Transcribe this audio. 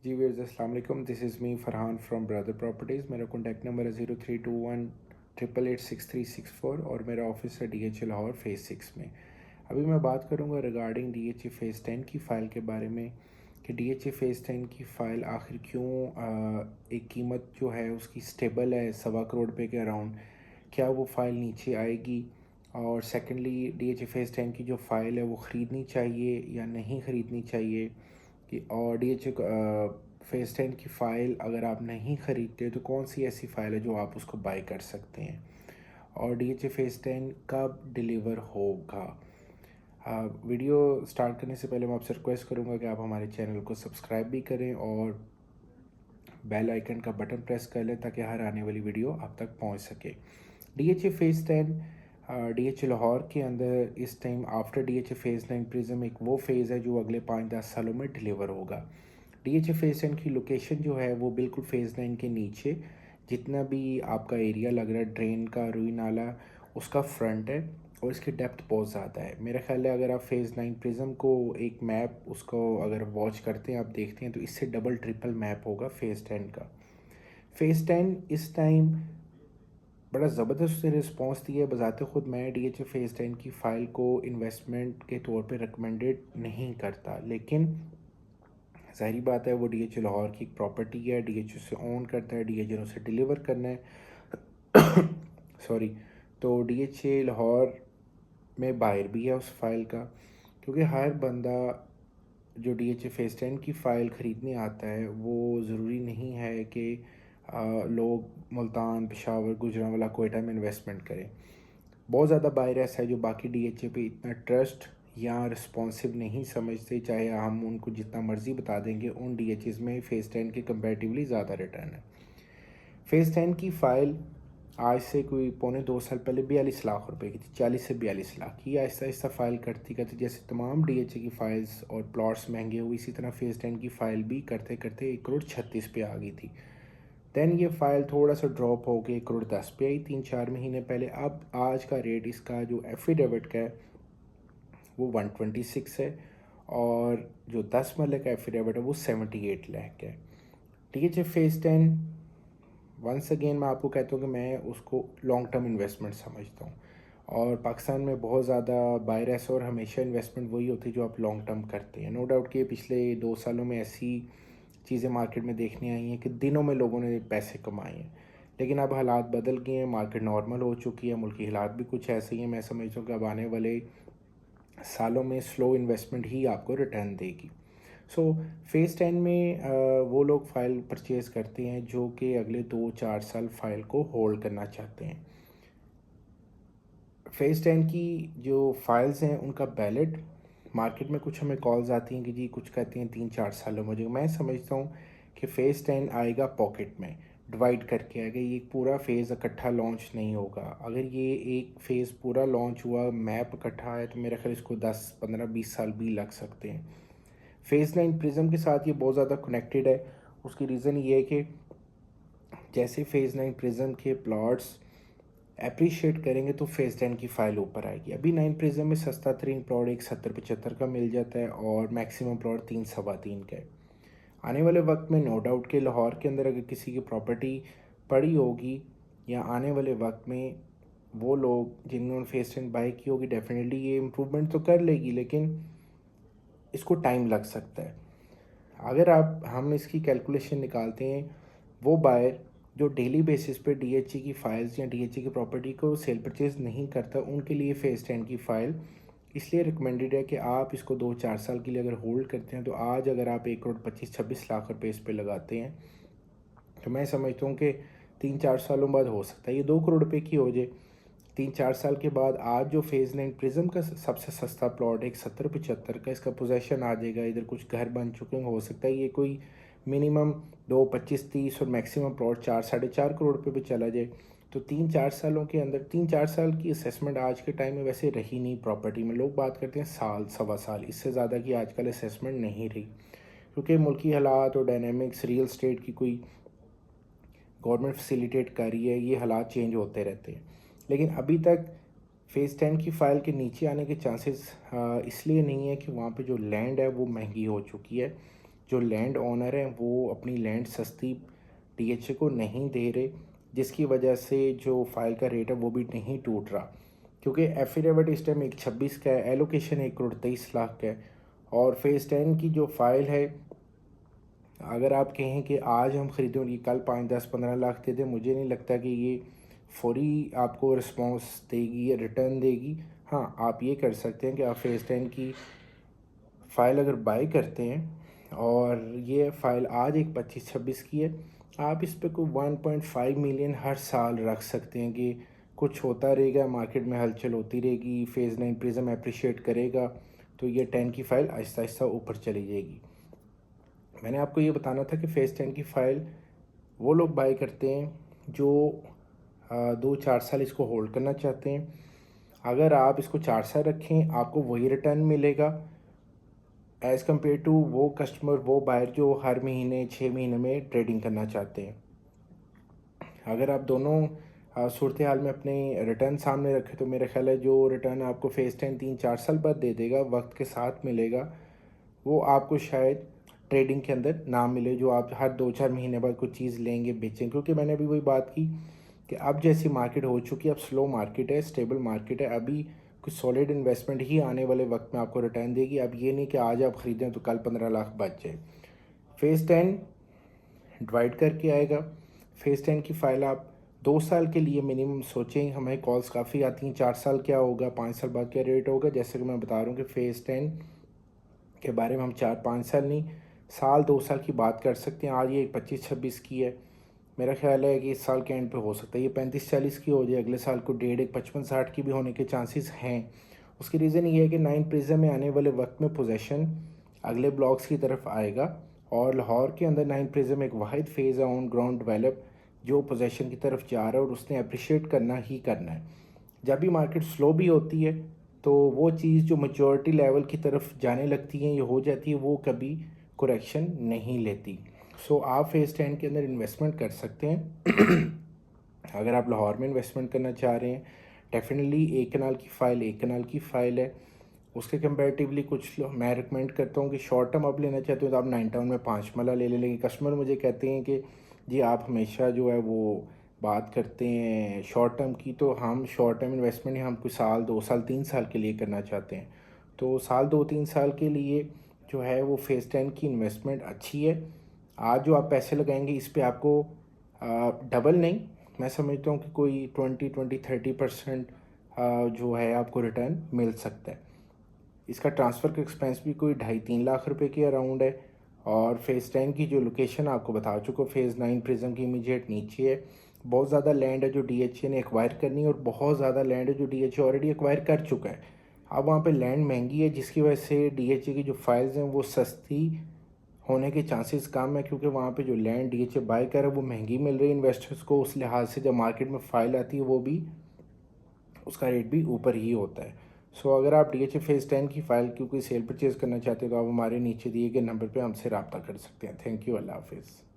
जी वीर्स अस्सलाम वालेकुम। This is me Farhan from brother properties. मेरा कॉन्टैक्ट नंबर है 0321 888 6364 और मेरा ऑफिस है DH लाहौर फ़ेज़ 6 में। अभी मैं बात करूंगा रिगार्डिंग DH फ़ेज़ 10 की फ़ाइल के बारे में कि DH फ़ेज़ 10 की फ़ाइल आखिर क्यों एक कीमत जो है उसकी स्टेबल है 1.25 करोड़ रुपये के अराउंड, क्या वो फ़ाइल नीचे आएगी। और सेकेंडली DH फ़ेज़ 10 की जो फ़ाइल है वो ख़रीदनी चाहिए या नहीं ख़रीदनी चाहिए कि और DH फ़ेज़ 10 की फ़ाइल अगर आप नहीं ख़रीदते तो कौन सी ऐसी फ़ाइल है जो आप उसको बाय कर सकते हैं, और DH फ़ेज़ 10 कब डिलीवर होगा। वीडियो स्टार्ट करने से पहले मैं आपसे रिक्वेस्ट करूंगा कि आप हमारे चैनल को सब्सक्राइब भी करें और बेल आइकन का बटन प्रेस कर लें ताकि हर आने वाली वीडियो आप तक पहुंच सके। DH फ़ेज़ 10 DH लाहौर के अंदर इस time after DH phase 9 prism एक वो फेज़ है जो अगले 5-10 सालों में डिलीवर होगा। DH फ़ेज़ 10 की लोकेशन जो है वो बिल्कुल फ़ेज़ 9 के नीचे, जितना भी आपका एरिया लग रहा है ड्रेन का, रुई नाला, उसका फ्रंट है और इसकी डेप्थ बहुत ज़्यादा है। मेरा ख्याल है अगर आप फ़ेज़ 9 प्रिज्म को एक मैप उसको अगर वॉच करते हैं, आप देखते हैं तो इससे डबल ट्रिपल मैप होगा फ़ेज़ 10 का। फ़ेज़ 10 इस टाइम बड़ा ज़बरदस्त रिस्पॉन्स दिया है। बज़ाते ख़ुद मैं DH फ़ेज़ 10 की फ़ाइल को इन्वेस्टमेंट के तौर पे रिकमेंडेड नहीं करता, लेकिन ज़ाहिरी बात है वो DH लाहौर की एक प्रॉपर्टी है, DH उसे ओन करता है, DH ने उसे डिलीवर करना है सॉरी। तो DH लाहौर में बायर भी है उस फाइल का, क्योंकि हर बंदा जो DH फ़ेज़ 10 की फ़ाइल ख़रीदने आता है वो ज़रूरी नहीं है कि लोग मुल्तान, पेशावर, गुजरांवाला, कोयटा में इन्वेस्टमेंट करें। बहुत ज़्यादा बायर ऐसा है जो बाकी DH पे इतना ट्रस्ट या रिस्पॉन्सिव नहीं समझते, चाहे हम उनको जितना मर्ज़ी बता देंगे, उन DHs में फ़ेज़ 10 के कंपैरेटिवली ज़्यादा रिटर्न है। फ़ेज़ 10 की फ़ाइल आज से कोई पौने 2 साल पहले 42 लाख रुपए की थी, 40 से 42 लाख की। आहिस्ता आहिस्ता फ़ाइल करते करते जैसे तमाम DH की फ़ाइल्स और प्लॉट्स महंगे हुए, इसी तरह फ़ेज़ 10 की फ़ाइल भी करते करते 1 करोड़ 36 पे आ गई थी। दैन ये फ़ाइल थोड़ा सा ड्रॉप हो के 1 करोड़ 10 पे आई 3-4 महीने पहले। अब आज का रेट इसका जो एफिडेविट का है वो 126 है और जो 10 मरले का एफिडेविट है वो 78 लाख का है। DH फ़ेज़ 10 वंस अगेन मैं आपको कहता हूँ कि मैं उसको लॉन्ग टर्म इन्वेस्टमेंट समझता हूँ, और पाकिस्तान में बहुत ज़्यादा बायर ऐसा और हमेशा इन्वेस्टमेंट वही होती है जो आप लॉन्ग टर्म करते हैं। नो डाउट कि पिछले 2 सालों में ऐसी चीज़ें मार्केट में देखने आई हैं कि दिनों में लोगों ने पैसे कमाए हैं, लेकिन अब हालात बदल गए हैं, मार्केट नॉर्मल हो चुकी है, मुल्की हालात भी कुछ ऐसे ही हैं। मैं समझता हूँ कि अब आने वाले सालों में स्लो इन्वेस्टमेंट ही आपको रिटर्न देगी। सो फ़ेज़ 10 में वो लोग फ़ाइल परचेज़ करते हैं जो कि अगले 2-4 साल फ़ाइल को होल्ड करना चाहते हैं। फ़ेज़ 10 की जो फ़ाइल्स हैं उनका बैलेट मार्केट में कुछ हमें कॉल्स आती हैं कि जी कुछ कहते हैं 3-4 सालों में। जो मैं समझता हूँ कि फ़ेज़ 10 आएगा पॉकेट में, डिवाइड करके आएगा। ये पूरा फ़ेज़ इकट्ठा लॉन्च नहीं होगा। अगर ये एक फ़ेज़ पूरा लॉन्च हुआ, मैप इकट्ठा है, तो मेरे ख्याल इसको 10-15-20 साल भी लग सकते हैं। फ़ेज़ 9 प्रिज्म के साथ ये बहुत ज़्यादा कनेक्टेड है। उसकी रीज़न ये है कि जैसे फ़ेज़ 9 प्रिज्म के प्लॉट्स एप्रिशिएट करेंगे तो फ़ेज़ 10 की फ़ाइल ऊपर आएगी। अभी 9 प्रिज्म में सस्ता तरीन प्लॉट एक 70-75 का मिल जाता है और मैक्सिमम प्लॉट 3-3.25 का है। आने वाले वक्त में नो डाउट कि लाहौर के अंदर अगर किसी की प्रॉपर्टी पड़ी होगी या आने वाले वक्त में वो लोग जिन्होंने फ़ेज़ 10 बाई की होगी, डेफिनेटली ये इम्प्रूवमेंट तो कर लेगी, लेकिन इसको टाइम लग सकता है। अगर हम इसकी कैलकुलेशन निकालते हैं, वो बायर जो डेली बेसिस पे DH की फ़ाइल्स या DH की प्रॉपर्टी को सेल परचेज़ नहीं करता, उनके लिए फ़ेज़ 10 की फ़ाइल इसलिए रिकमेंडेड है कि आप इसको 2-4 साल के लिए अगर होल्ड करते हैं, तो आज अगर आप 1 करोड़ 25-26 लाख रुपए इस पे लगाते हैं, तो मैं समझता हूँ कि 3-4 सालों बाद हो सकता है ये 2 करोड़ रुपए की हो जाए। 3-4 साल के बाद आज जो फ़ेज़ 9 प्रिज्म का सबसे सस्ता प्लॉट एक 70-75 का इसका पोजेसन आ जाएगा। इधर कुछ घर बन चुके हैं, हो सकता है ये कोई मिनिमम 2-25-30 और मैक्सिमम प्लॉट 4-4.5 करोड़ रुपए पे चला जाए। तो 3-4 सालों के अंदर 3-4 साल की असेसमेंट आज के टाइम में वैसे रही नहीं प्रॉपर्टी में। लोग बात करते हैं साल, सवा साल, इससे ज़्यादा की आजकल असेसमेंट नहीं रही, क्योंकि मुल्की हालात और डायनेमिक्स, रियल स्टेट की कोई गवर्नमेंट फैसिलिटेट कर रही है, ये हालात चेंज होते रहते हैं। लेकिन अभी तक फ़ेज़ 10 की फ़ाइल के नीचे आने के चांसेस इसलिए नहीं है कि वहाँ पे जो लैंड है वो महंगी हो चुकी है। जो लैंड ओनर हैं वो अपनी लैंड सस्ती डीएचए को नहीं दे रहे, जिसकी वजह से जो फाइल का रेट है वो भी नहीं टूट रहा, क्योंकि एफिडेविट इस टाइम 126 का है, एलोकेशन 1,23,00,000 का है। और फेज़ 10 की जो फ़ाइल है, अगर आप कहें कि आज हम ख़रीदें और ये कल 5, 10, 15 लाख दे दें, मुझे नहीं लगता कि ये फौरी आपको रिस्पॉन्स देगी या रिटर्न देगी। हाँ, आप ये कर सकते हैं कि आप फेज़ 10 की फ़ाइल अगर बाई करते हैं और ये फ़ाइल आज एक 25-26 की है, आप इस पे कोई 1.5 मिलियन हर साल रख सकते हैं कि कुछ होता रहेगा, मार्केट में हलचल होती रहेगी, फेज़ 9 प्रिज्म अप्रिशिएट करेगा, तो ये 10 की फ़ाइल आहिस्ता आहिस्ता ऊपर चली जाएगी। मैंने आपको ये बताना था कि फेज़ 10 की फ़ाइल वो लोग बाई करते हैं जो 2-4 साल इसको होल्ड करना चाहते हैं। अगर आप इसको 4 साल रखें, आपको वही रिटर्न मिलेगा एज़ कम्पेयर टू वो कस्टमर, वो बायर जो हर महीने 6 महीने में ट्रेडिंग करना चाहते हैं। अगर आप दोनों सूरत हाल में अपने रिटर्न सामने रखें तो मेरा ख़्याल है जो रिटर्न आपको फेज़ 10 3-4 साल बाद दे देगा, वक्त के साथ मिलेगा, वो आपको शायद ट्रेडिंग के अंदर ना मिले, जो आप हर 2-4 महीने बाद कुछ चीज़ लेंगे बेचें। क्योंकि मैंने अभी वही बात की कि अब जैसी मार्केट हो चुकी है, अब स्लो मार्केट है, स्टेबल मार्केट है, अभी कुछ सॉलिड इन्वेस्टमेंट ही आने वाले वक्त में आपको रिटर्न देगी। अब ये नहीं कि आज आप ख़रीदें तो कल 15 लाख बच जाए। फेज़ 10 डिवाइड करके आएगा। फेज़ 10 की फ़ाइल आप 2 साल के लिए मिनिमम सोचें। हमें कॉल्स काफ़ी आती हैं, 4 साल क्या होगा, 5 साल बाद क्या रेट होगा। जैसे कि मैं बता रहा हूँ कि फेज़ 10 के बारे में हम 4-5 साल नहीं, साल 2 साल की बात कर सकते हैं। आज ये 25-26 की है, मेरा ख्याल है कि इस साल के एंड पे हो सकता है ये 35-40 की हो जाए, अगले साल को 1.5 एक 55-60 की भी होने के चांसेस हैं। उसकी रीज़न ये है कि 9 प्रिज्म में आने वाले वक्त में पोजेशन अगले ब्लॉक्स की तरफ आएगा, और लाहौर के अंदर 9 प्रिज्म एक वाहिद फेज़ है ऑन ग्राउंड डेवलप जो पोजेशन की तरफ जा रहा है, और उसने अप्रिशिएट करना ही करना है। जब भी मार्केट स्लो भी होती है तो वो चीज़ जो मेजॉरिटी लेवल की तरफ जाने लगती है, ये हो जाती है, वो कभी करेक्शन नहीं लेती। सो आप फेज़ 10 के अंदर इन्वेस्टमेंट कर सकते हैं। अगर आप लाहौर में इन्वेस्टमेंट करना चाह रहे हैं, डेफिनेटली एक कनाल की फ़ाइल है। उसके कंपैरेटिवली कुछ मैं रिकमेंड करता हूँ कि शॉर्ट टर्म आप लेना चाहते हो तो आप 9 टाउन में 5 मरला ले लेंगे। कस्टमर मुझे कहते हैं कि जी आप हमेशा जो है वो बात करते हैं शॉर्ट टर्म की, तो हम शॉर्ट टर्म इन्वेस्टमेंट हम कुछ साल 2 साल 3 साल के लिए करना चाहते हैं। तो साल 2-3 साल के लिए जो है वो फेज़ 10 की इन्वेस्टमेंट अच्छी है। आज जो आप पैसे लगाएंगे इस पे आपको डबल नहीं, मैं समझता हूँ कि कोई 20-30% जो है आपको रिटर्न मिल सकता है। इसका ट्रांसफ़र का एक्सपेंस भी कोई 2.5-3 लाख रुपए के अराउंड है। और फेज़ 10 की जो लोकेशन आपको बता चुका, फेज़ 9 प्रिज्म की इमीडिएट नीचे है। बहुत ज़्यादा लैंड है जो डीएचए ने एक्वायर करनी है, और बहुत ज़्यादा लैंड है जो डीएचए ऑलरेडी एक्वायर कर चुका है। अब वहाँ पे लैंड महंगी है, जिसकी वजह से डीएचए की जो फाइल्स हैं वो सस्ती होने के चांसेस कम है, क्योंकि वहाँ पे जो लैंड डीएचए बाय कर रहा है वो महंगी मिल रही है इन्वेस्टर्स को। उस लिहाज से जब मार्केट में फ़ाइल आती है वो भी उसका रेट भी ऊपर ही होता है। सो अगर आप डीएचए फेज़ 10 की फ़ाइल की कोई सेल परचेज़ करना चाहते हो तो आप हमारे नीचे दिए गए नंबर पे हमसे रब्ता कर सकते हैं। थैंक यू, अल्लाह हाफ़िज़।